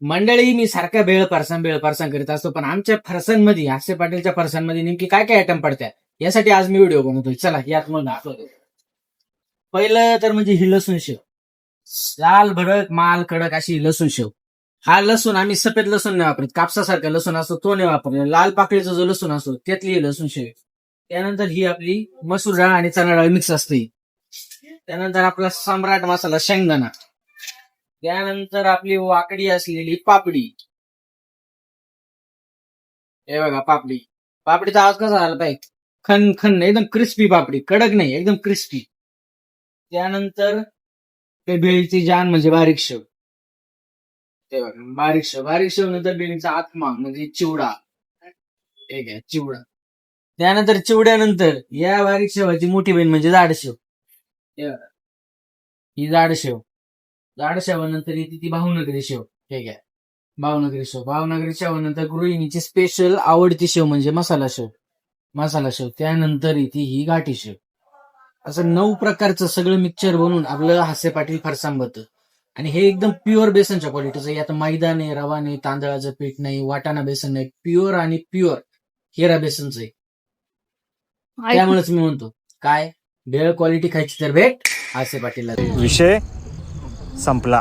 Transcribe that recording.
मंडळी, मी सारखा भेळ फरसाण करीत असतो, पण आमच्या फरसाणमध्ये, हास्य पाटीलच्या फरसाणमध्ये नेमकी काय काय आयटम पडतात यासाठी आज मी व्हिडिओ बनवतोय. चला यात मग दाखवतो. पहिलं तर म्हणजे ही लसूण शेव, लाल भडक माल कडक अशी लसूण शेव. हा लसूण आम्ही सफेद लसूण नाही वापरत, कापसासारखा लसूण असतो तो नाही वापरत, लाल पाकळीचा जो लसूण असतो त्यातली ही लसूण शेव. त्यानंतर ही आपली मसूर डाळ आणि चणा डाळ मिक्स असते. त्यानंतर आपला सम्राट मसाला शेंगदाणा. त्यानंतर आपली वाकडी असलेली पापडी. हे बघा पापडी. पापडीचा आवाज कसा झाला पाहिजे, खन खन, एकदम क्रिस्पी पापडी, कडक नाही, एकदम क्रिस्पी. त्यानंतर ते भेळीची जान म्हणजे बारीक शेव. ते बघा बारीक शेव नंतर भेळीचा आत्मा म्हणजे चिवडा. हे घ्या चिवडा. त्यानंतर चिवड्यानंतर या बारीक शेवाची मोठी बहीण म्हणजे जाड शेव. हे बघा, ही जाड शेव. जाड शेवानंतर येते ती भावनगरी शेव. हे घ्या भावनगरी शेव. भावनगरी शेवानंतर गृहिणीची स्पेशल आवडती शेव म्हणजे मसाला शेव. त्यानंतर येते ही गाठी शेव. असं 9 प्रकारचं सगळं मिक्सचर बनवून आपलं हास्य पाटील फरसाण बनतं. आणि हे एकदम प्युअर बेसनच्या क्वालिटीचं. यात मैदा नाही, रवा नाही, तांदळाचं पीठ नाही, वाटाणा बेसन नाही, प्युअर आणि प्युअर हिरा बेसनचं आहे. त्यामुळेच मी म्हणतो, काय भेळ क्वालिटी खायची तर भेट हास्य पाटीलला. विषय संपला.